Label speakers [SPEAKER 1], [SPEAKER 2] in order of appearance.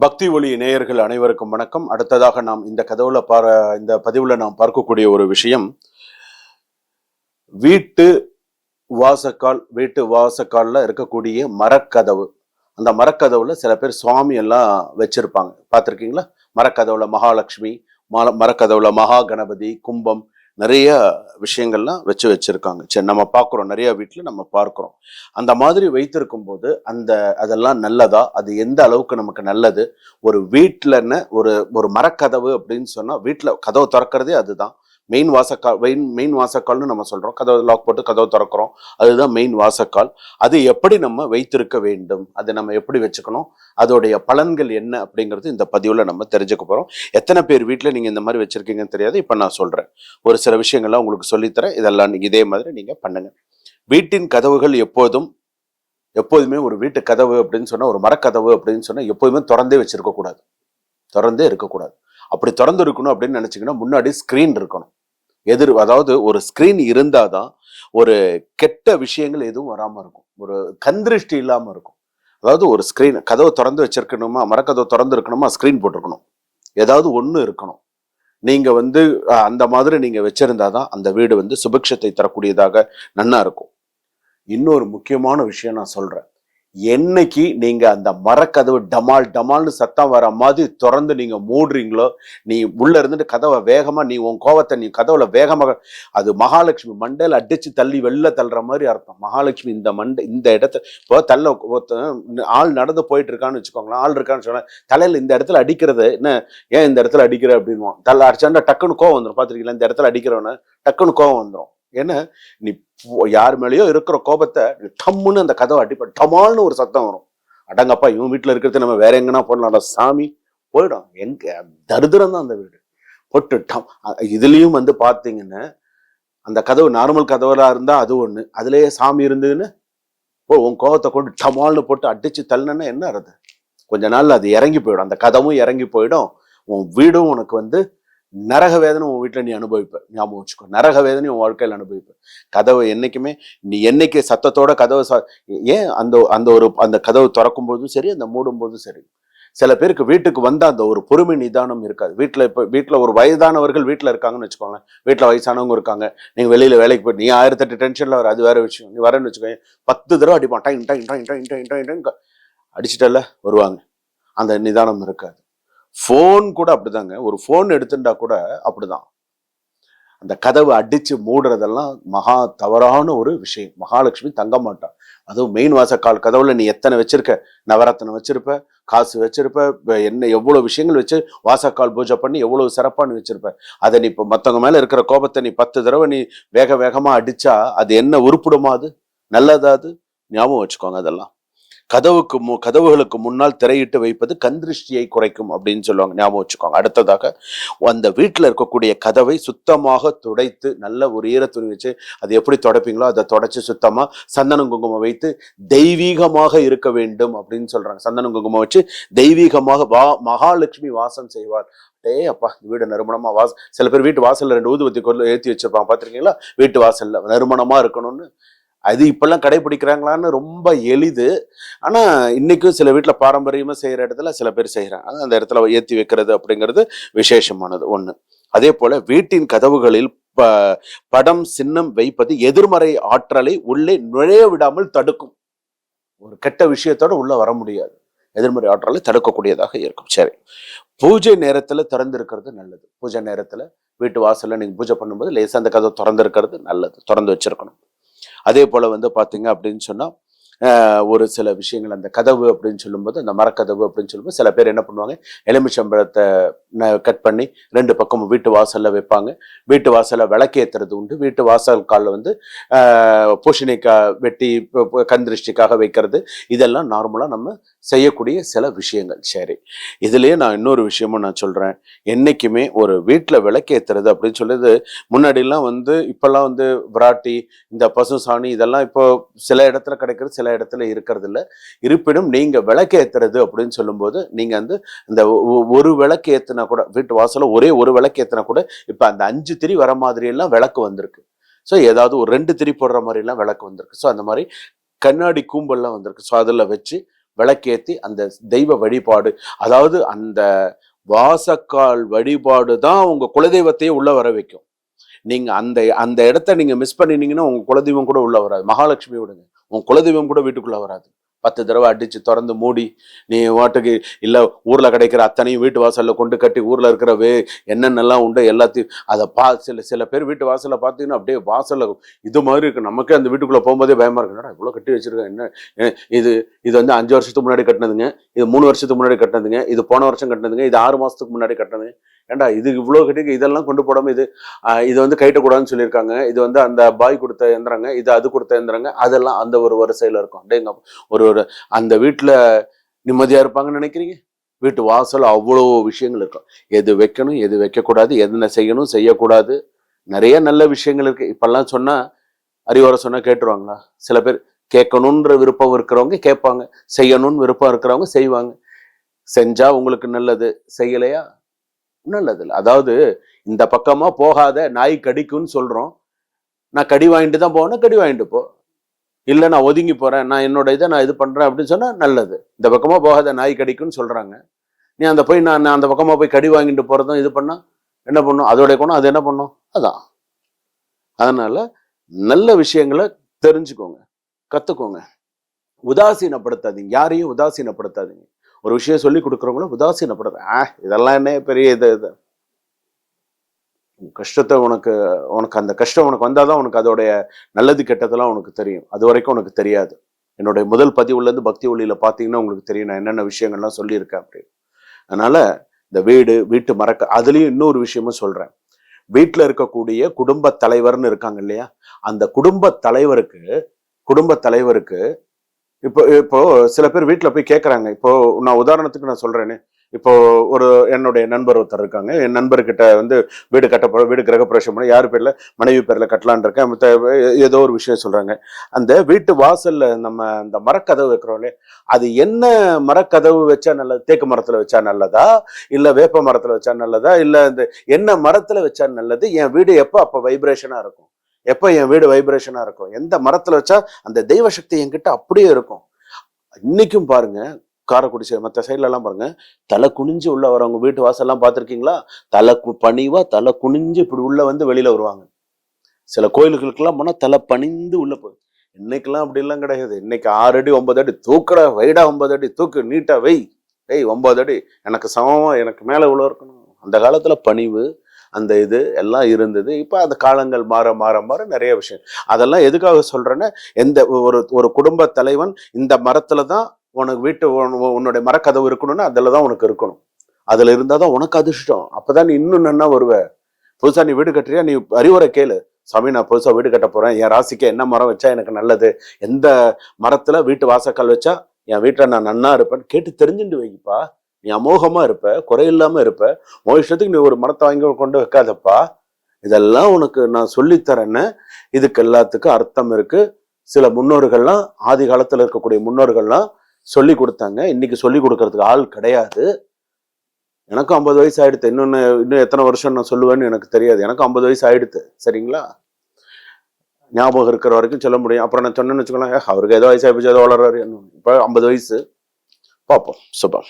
[SPEAKER 1] பக்தி ஒளி நேயர்கள் அனைவருக்கும் வணக்கம். அடுத்ததாக நாம் இந்த பதிவுல நாம் பார்க்கக்கூடிய ஒரு விஷயம், வீட்டு வாசக்கால்ல இருக்கக்கூடிய மரக்கதவு. அந்த மரக்கதவுல சில பேர் சுவாமி எல்லாம் வச்சிருப்பாங்க, பார்த்திருக்கீங்களா? மரக்கதவுல மகாலட்சுமி, மரக்கதவுல மகா கணபதி, கும்பம், நிறைய விஷயங்கள்லாம் வச்சிருக்காங்க. சரி, நம்ம பார்க்குறோம், நிறைய வீட்டில் நம்ம பார்க்குறோம். அந்த மாதிரி வைத்திருக்கும் போது அதெல்லாம் நல்லதா? அது எந்த அளவுக்கு நமக்கு நல்லது? ஒரு வீட்டிலன்னு ஒரு மரக்கதவு அப்படின்னு சொன்னா, வீட்டில் கதவு திறக்கிறதே அதுதான் மெயின் வாசக்கால்னு நம்ம சொல்றோம். கதவு லாக் போட்டு கதவு திறக்கிறோம், அதுதான் மெயின் வாசக்கால். அது எப்படி நம்ம வைத்திருக்க வேண்டும், அதை நம்ம எப்படி வச்சுக்கணும், அதோடைய பலன்கள் என்ன அப்படிங்கிறது இந்த பதிவுல நம்ம தெரிஞ்சுக்க போறோம். எத்தனை பேர் வீட்டில் நீங்க இந்த மாதிரி வச்சிருக்கீங்கன்னு தெரியாது. இப்ப நான் சொல்றேன், ஒரு சில விஷயங்கள்லாம் உங்களுக்கு சொல்லித்தரேன். இதெல்லாம் நீங்க இதே மாதிரி நீங்க பண்ணுங்க. வீட்டின் கதவுகள் எப்போதுமே ஒரு வீட்டு கதவு அப்படின்னு சொன்னா, ஒரு மரக்கதவு அப்படின்னு சொன்னா எப்போதுமே திறந்தே இருக்கக்கூடாது. அப்படி திறந்து இருக்கணும் அப்படின்னு நினைச்சீங்கன்னா, முன்னாடி ஸ்கிரீன் இருக்கணும். அதாவது ஒரு ஸ்கிரீன் இருந்தாதான் ஒரு கெட்ட விஷயங்கள் எதுவும் வராம இருக்கும், ஒரு கண்திருஷ்டி இல்லாம இருக்கும். அதாவது ஒரு ஸ்கிரீன், கதவை திறந்து வச்சிருக்கணுமா, மரக்கதவை திறந்து இருக்கணுமா, ஸ்கிரீன் போட்டிருக்கணும், ஏதாவது ஒண்ணு இருக்கணும். நீங்க அந்த மாதிரி நீங்க வச்சிருந்தாதான் அந்த வீடு சுபிக்ஷத்தை தரக்கூடியதாக நன்னா இருக்கும். இன்னொரு முக்கியமான விஷயம் நான் சொல்றேன். என்னைக்கு நீங்க அந்த மரக்கதவு டமால் டமால்னு சத்தம் வர மாதிரி திறந்து நீங்க மூடுறீங்களோ, நீ உள்ள இருந்துட்டு கதவை வேகமா, நீ உன் கோவத்தை நீ கதவுல வேகமாக, அது மகாலட்சுமி மண்டையில அடிச்சு தள்ளி வெளில தள்ளுற மாதிரி அர்த்தம். மகாலட்சுமி இந்த இடத்த இப்போ ஆள் நடந்து போயிட்டு இருக்கான்னு வச்சுக்கோங்களேன், ஆள் இருக்கான்னு சொன்னா தலையில இந்த இடத்துல அடிக்கிறது என்ன, ஏன் இந்த இடத்துல அடிக்கிற அப்படின்னு தள்ள அடிச்சாண்டா டக்குன்னு கோவம் வந்துடும். பாத்திருக்கீங்களா? இந்த இடத்துல அடிக்கிறவன டக்குன்னு கோவம் வந்துடும். ஏன்னா நீ யார் மேலேயோ இருக்கிற கோபத்தை டம்முன்னு அந்த கதவை அடிப்ப, டமால்னு ஒரு சத்தம் வரும். அடங்கப்பா, இவன் வீட்டுல இருக்கிறது நம்ம வேற எங்கன்னா போடலாம், சாமி போயிடும். எங்க தரித்திரம் தான் அந்த வீடு போட்டு இதுலயும் பாத்தீங்கன்னா, அந்த கதவு நார்மல் கதவுலா இருந்தா அது ஒண்ணு, அதுலயே சாமி இருந்ததுன்னு உன் கோபத்தை கொண்டு டமால்னு போட்டு அடிச்சு தள்ளுனா என்ன அர்த்தம்? கொஞ்ச நாள்ல அது இறங்கி போயிடும், அந்த கதவும் இறங்கி போயிடும். உன் வீடும் உனக்கு நரக வேதனை உன் வீட்டுல நீ அனுபவிப்ப. ஞாபகம் வச்சுக்கோ, நரக வேதனை உன் வாழ்க்கையில் அனுபவிப்ப. கதவை என்னைக்குமே நீ என்னைக்கு சத்தத்தோட கதவை ஏன் அந்த கதவு திறக்கும் போதும் சரி, அந்த மூடும் போதும் சரி, சில பேருக்கு வீட்டுக்கு அந்த ஒரு பொறுமை நிதானம் இருக்காது. வீட்டுல ஒரு வயதானவர்கள் வீட்டுல இருக்காங்கன்னு வச்சுக்கோங்க, வீட்டுல வயசானவங்க இருக்காங்க, நீங்க வெளியில வேலைக்கு போயிட்டு நீ 1008 டென்ஷன்ல வர, அது வேற விஷயம். நீ வரேன்னு வச்சுக்கோங்க, 10 தடவை அடிப்பான், time time time time time time time அடிச்சுட்டல வருவாங்க. அந்த நிதானம் இருக்காது. போன் கூட அப்படிதாங்க, ஒரு போன் எடுத்துட்டா கூட அப்படிதான். அந்த கதவை அடிச்சு மூடுறதெல்லாம் மகா தவறான ஒரு விஷயம். மகாலட்சுமி தங்க மாட்டான். அதுவும் மெயின் வாசக்கால் கதவுல நீ எத்தனை வச்சிருக்க, நவரத்னம் வச்சிருப்ப, காசு வச்சிருப்ப, என்ன எவ்வளவு விஷயங்கள் வச்சு வாசக்கால் பூஜை பண்ணி எவ்வளவு சிறப்பா நீ வச்சிருப்ப. அதை நீ இப்ப மத்தவங்க மேல இருக்கிற கோபத்தை நீ 10 தடவை நீ வேக வேகமா அடிச்சா அது என்ன உருப்பிடுமா? அது நல்லதா? அது ஞாபகம் வச்சுக்கோங்க. அதெல்லாம் கதவுகளுக்கு முன்னால் திரையிட்டு வைப்பது கண்திருஷ்டியை குறைக்கும் அப்படின்னு சொல்லுவாங்க, ஞாபகம் வச்சுக்கோங்க. அடுத்ததாக, அந்த வீட்டுல இருக்கக்கூடிய கதவை சுத்தமாக துடைத்து, நல்ல ஒரு ஈர துணி வச்சு, அது எப்படி துடைப்பீங்களோ அதை துடைச்சு சுத்தமா சந்தனம் குங்குமம் வைத்து தெய்வீகமாக இருக்க வேண்டும் அப்படின்னு சொல்றாங்க. சந்தனம் குங்குமம் வச்சு தெய்வீகமாக மகாலட்சுமி வாசம் செய்வார். அப்பா, வீடு நறுமணமா சில பேர் வீட்டு வாசல்ல 2 ஊதுவத்தி கொண்டு ஏற்றி வச்சிருப்பாங்க, பாத்திருக்கீங்களா? வீட்டு வாசல்ல நறுமணமா இருக்கணும்னு. அது இப்பெல்லாம் கடைபிடிக்கிறாங்களான்னு ரொம்ப எளிது. ஆனா இன்னைக்கும் சில வீட்டுல பாரம்பரியமா செய்யற இடத்துல சில பேர் செய்யறாங்க. அந்த இடத்துல ஏத்தி வைக்கிறது அப்படிங்கிறது விசேஷமானது ஒண்ணு. அதே போல வீட்டின் கதவுகளில் படம் சின்னம் வைப்பது எதிர்மறை ஆற்றலை உள்ளே நுழைய விடாமல் தடுக்கும். ஒரு கெட்ட விஷயத்தோட உள்ள வர முடியாது, எதிர்மறை ஆற்றலை தடுக்கக்கூடியதாக இருக்கும். சரி, பூஜை நேரத்துல திறந்து இருக்கிறது நல்லது. பூஜை நேரத்துல வீட்டு வாசல்ல நீங்க பூஜை பண்ணும்போது லேசா அந்த கதவை திறந்து இருக்கிறது நல்லது, திறந்து வச்சிருக்கணும். அதே போல பாத்தீங்க அப்படின்னு சொன்னா, ஒரு சில விஷயங்கள், அந்த கதவு அப்படின்னு சொல்லும்போது, அந்த மரக்கதவு அப்படின்னு சொல்லும்போது சில பேர் என்ன பண்ணுவாங்க, எலுமிச்சம்பழத்தை கட் பண்ணி 2 பக்கமும் வீட்டு வாசல்ல வைப்பாங்க. வீட்டு வாசல்ல விளக்கேத்துறது உண்டு. வீட்டு வாசல் காலில் பூசணிக்காய் வெட்டி கண்திருஷ்டிக்காக வைக்கிறது, இதெல்லாம் நார்மலா நம்ம செய்யக்கூடிய சில விஷயங்கள். சரி, இதுலயே நான் இன்னொரு விஷயமும் நான் சொல்றேன். என்னைக்குமே ஒரு வீட்டுல விளக்கேத்துறது அப்படின்னு சொல்லுது, முன்னாடி எல்லாம் இப்பெல்லாம் விராட்டி, இந்த பசு சாணி, இதெல்லாம் இப்போ சில இடத்துல கிடைக்கிறது, சில இடத்துல இருக்கிறது இல்லை. இருப்பினும் நீங்க விளக்கு ஏத்துறது அப்படின்னு சொல்லும்போது, நீங்க இந்த ஒரு விளக்கு ஏத்துனா கூட, வீட்டு வாசல ஒரே ஒரு விளக்கு ஏத்துனா கூட இப்ப அந்த 5 திரி வர மாதிரி எல்லாம் விளக்கு வந்திருக்கு. ஸோ ஏதாவது ஒரு 2 திரி போடுற மாதிரி எல்லாம் விளக்கு வந்திருக்கு. ஸோ அந்த மாதிரி கண்ணாடி கூம்பெல்லாம் வந்திருக்கு. ஸோ அதில் வச்சு விளக்கேத்தி அந்த தெய்வ வழிபாடு, அதாவது அந்த வாசக்கால் வழிபாடு தான் உங்க குலதெய்வத்தையே உள்ள வர வைக்கும். நீங்க அந்த அந்த இடத்த நீங்க மிஸ் பண்ணினீங்கன்னா உங்க குலதெய்வம் கூட உள்ள வராது. மகாலட்சுமி விடுங்க, உங்க குலதெய்வம் கூட வீட்டுக்குள்ள வராது. 10 தடவை அடிச்சு திறந்து மூடி நீ வாட்டுக்கு இல்ல ஊர்ல கிடைக்கிற அத்தனையும் வீட்டு வாசல்ல கொண்டு கட்டி ஊர்ல இருக்கிற என்னென்னலாம் உண்டு எல்லாத்தையும் அதை சில பேர் வீட்டு வாசல்ல பாத்தீங்கன்னா அப்படியே வாசல்ல இது மாதிரி இருக்கு. நமக்கே அந்த வீட்டுக்குள்ள போகும்போதே பயமா இருக்கு, இவ்வளவு கட்டி வச்சிருக்கேன் என்ன. இது இது வந்து 5 வருஷத்துக்கு முன்னாடி கட்டினதுங்க, இது 3 வருஷத்துக்கு முன்னாடி கட்டினதுங்க, இது போன வருஷம் கட்டினதுங்க, இது 6 மாசத்துக்கு முன்னாடி கட்டினதுங்க. ஏண்டா இது இவ்வளவு கட்டி இதெல்லாம் கொண்டு போடாம இது வந்து கைட்டக்கூடாதுன்னு சொல்லியிருக்காங்க. இது வந்து அந்த பாய் கொடுத்த எந்திரங்க, இது அது கொடுத்த எந்திரங்க, அதெல்லாம் அந்த ஒரு வரிசையில இருக்கும். அப்படிங்க ஒரு அந்த வீட்டுல நிம்மதியா இருப்பாங்கன்னு நினைக்கிறீங்க? வீட்டு வாசல் அவ்வளோ விஷயங்கள் இருக்கும். எது வைக்கணும், எது வைக்கக்கூடாது, என்ன செய்யணும், செய்யக்கூடாது, நிறைய நல்ல விஷயங்கள் இருக்கு. இப்பெல்லாம் சொன்னா அறிவுரை சொன்னா கேட்டுருவாங்களா? சில பேர் கேட்கணுன்ற விருப்பம் இருக்கிறவங்க கேட்பாங்க, செய்யணும்னு விருப்பம் இருக்கிறவங்க செய்வாங்க. செஞ்சா உங்களுக்கு நல்லது, செய்யலையா நல்லது இல்லை. அதாவது இந்த பக்கமா போகாத, நாய் கடிக்கும்னு சொல்றோம். நான் கடி வாங்கிட்டு தான் போனேன், கடி வாங்கிட்டு போ. இல்லை நான் ஒதுங்கி போறேன், நான் என்னோட இதை நான் இது பண்றேன் அப்படின்னு சொன்னா நல்லது. இந்த பக்கமா போகாத, நாய் கடிக்கும்னு சொல்றாங்க. நீ அந்த போய் நான் அந்த பக்கமா போய் கடி வாங்கிட்டு போறதும் இது பண்ணா என்ன பண்ணும்? அதோட குணம் அது என்ன பண்ணும்? அதான். அதனால நல்ல விஷயங்களை தெரிஞ்சுக்கோங்க, கத்துக்கோங்க. உதாசீனப்படுத்தாதீங்க, யாரையும் உதாசீனப்படுத்தாதீங்க. ஒரு விஷயம் சொல்லி கொடுக்குறவங்கள உதாசீனப்படுது, இதெல்லாம் என்ன பெரிய இது கஷ்டத்தை உனக்கு அந்த கஷ்டம் உனக்கு வந்தாதான் உனக்கு அதோடைய நல்லது கெட்டதெல்லாம் உனக்கு தெரியும். அது வரைக்கும் உனக்கு தெரியாது. என்னுடைய முதல் பதிவுல இருந்து பக்தி ஒளியில பாத்தீங்கன்னா உங்களுக்கு தெரியும் நான் என்னென்ன விஷயங்கள்லாம் சொல்லியிருக்கேன் அப்படின்னு. அதனால இந்த வீட்டு அதுலயும் இன்னொரு விஷயமும் சொல்றேன். வீட்டுல இருக்கக்கூடிய குடும்ப தலைவர்னு இருக்காங்க இல்லையா, அந்த குடும்ப தலைவருக்கு இப்போ சில பேர் வீட்டுல போய் கேட்கறாங்க. இப்போ நான் உதாரணத்துக்கு நான் சொல்றேன்னு, இப்போ என்னுடைய நண்பர் ஒருத்தர் இருக்காங்க. என் நண்பர்கிட்ட வந்து வீடு கிரகப்பிரவேசம் பண்ண யாரு பேர்ல, மனைவி பேர்ல கட்டலான் இருக்கேன், ஏதோ ஒரு விஷயம் சொல்றாங்க. அந்த வீட்டு வாசல்ல நம்ம அந்த மரக்கதவு வைக்கிறோம்லே, அது என்ன மரக்கதவு வச்சா நல்லது? தேக்கு மரத்துல வச்சா நல்லதா, இல்ல வேப்ப மரத்துல வச்சா நல்லதா, இல்ல இந்த என்ன மரத்துல வச்சா நல்லது? என் வீடு அப்ப வைப்ரேஷனா இருக்கும், எப்ப என் வீடு வைப்ரேஷனா இருக்கும்? எந்த மரத்துல வச்சா அந்த தெய்வ சக்தி என்கிட்ட அப்படியே இருக்கும். இன்னைக்கும் பாருங்க, காரைக்குடி சைடு மற்ற சைட்ல எல்லாம் பாருங்க, தலை குனிஞ்சு உள்ள வரவங்க வீட்டு வாசல்லாம் பார்த்திருக்கீங்களா? பணிவா தலை குனிஞ்சு இப்படி உள்ள வந்து வெளியில வருவாங்க. சில கோயில்களுக்கெல்லாம் போனா தலை பணிந்து உள்ள போகுது. இன்னைக்கெல்லாம் அப்படி எல்லாம் கிடையாது. இன்னைக்கு 6 அடி 9 அடி தூக்குற, வைடா 9 அடி தூக்கு, நீட்டா வை, 9 அடி எனக்கு சமமா, எனக்கு மேல இவ்வளவு இருக்கணும். அந்த காலத்துல பணிவு அந்த இது எல்லாம் இருந்தது. இப்ப அந்த காலங்கள் மாற மாற மாற நிறைய விஷயம். அதெல்லாம் எதுக்காக சொல்றேன்னா, ஒரு குடும்ப தலைவன் இந்த மரத்துலதான் உனக்கு உன்னுடைய மரக்கதவு இருக்கணும்னா அதுலதான் உனக்கு இருக்கணும். அதுல இருந்தாதான் உனக்கு அதிர்ஷ்டம். அப்பதான் நீ இன்னும் நன்னா வருவ. புதுசா நீ வீடு கட்டுறியா, நீ அறிவுரை கேளு. சாமி நான் புதுசா வீடு கட்ட போறேன், என் ராசிக்கு என்ன மரம் வச்சா எனக்கு நல்லது, எந்த மரத்துல வீட்டு வாசக்கால் வச்சா என் வீட்டுல நான் நன்னா இருப்பேன்னு கேட்டு தெரிஞ்சுட்டு வைப்பா. நீ அமோகமா இருப்ப, குறையில்லாம இருப்ப. உன் இஷ்டத்துக்கு நீ ஒரு மரத்தை வாங்கி கொண்டு வைக்காதப்பா. இதெல்லாம் உனக்கு நான் சொல்லித்தரேன்னு. இதுக்கு எல்லாத்துக்கும் அர்த்தம் இருக்கு. சில முன்னோர்கள்லாம், ஆதி காலத்துல இருக்கக்கூடிய முன்னோர்கள்லாம் சொல்லி கொடுத்தாங்க. இன்னைக்கு சொல்லி கொடுக்கறதுக்கு ஆள் கிடையாது. எனக்கும் 50 வயசு ஆயிடுத்து. இன்னும் எத்தனை வருஷம் நான் சொல்லுவேன்னு எனக்கு தெரியாது. எனக்கும் 50 வயசு ஆயிடுத்து. சரிங்களா? ஞாபகம் இருக்கிற வரைக்கும் சொல்ல முடியும். அப்புறம் நான் சொன்னேன்னு வச்சுக்கோங்களேன், அவருக்கு ஏதோ வயசு ஆயிடுச்சு, ஏதோ வளர்றாரு. இப்ப 50 வயசு. பார்ப்போம். சுபம்.